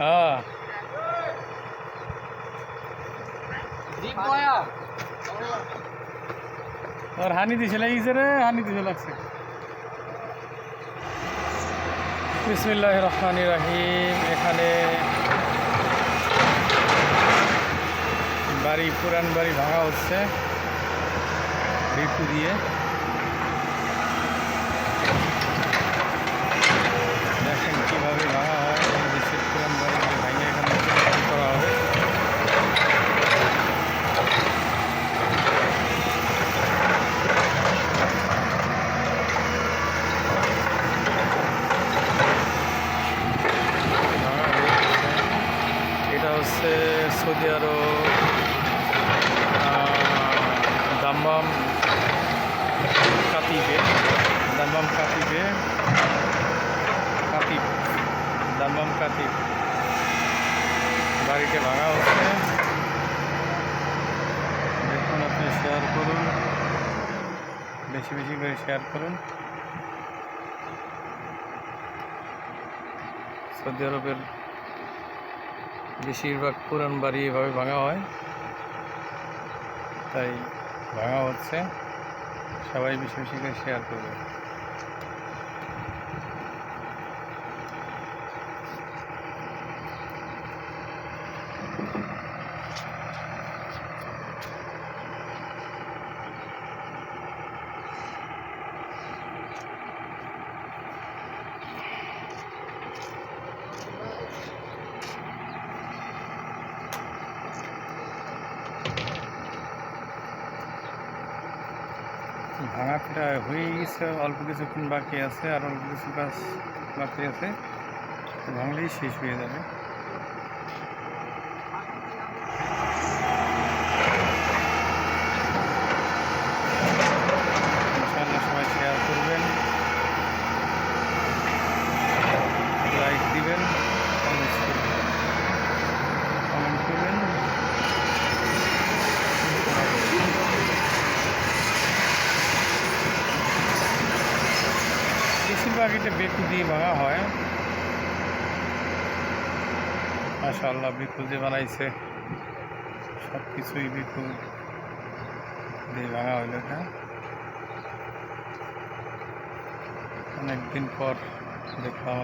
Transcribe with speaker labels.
Speaker 1: হ্যাঁ और हानि दिशे लगी रे हानि दिशे लगছে বিসমিল্লাহির রহমানির রহিম এখানে বাড়ি পুরান বাড়ি ভাঙা হচ্ছে বেকু দিয়ে দেখেন কিভাবে ভাঙা হয় এই দেশের পুরান বাড়ি ভাঙে এখানে করা হবে এটা হচ্ছে সৌদি আরব দাম্মাম কাতিবে দাম্মাম কাতিব বাড়িতে ভাঙা হচ্ছে দেখুন আপনি শেয়ার করুন বেশি বেশি করে শেয়ার করুন সৌদি আরবের বেশিরভাগ পুরান বাড়ি এভাবে ভাঙা হয় তাই ভাঙা হচ্ছে সবাই বেশি বেশি করে শেয়ার করবে ভাঙাটা হয়ে গেছে অল্প কিছুক্ষণ বাকি আছে আর অল্প কিছু কাজ বাকি আছে ভাঙলেই শেষ হয়ে যাবে ইনশাআল্লাহ সবাই শেয়ার করবেন লাইক দিবেন কমেন্ট করবেন বেশিরভাগ এটা বেকু দিয়ে ভাঙা হয় মাশাআল্লাহ বেকু দিয়ে বানাইছে সব কিছুই বেকু দিয়ে ভাঙা হইল এটা অনেকদিন পর দেখলাম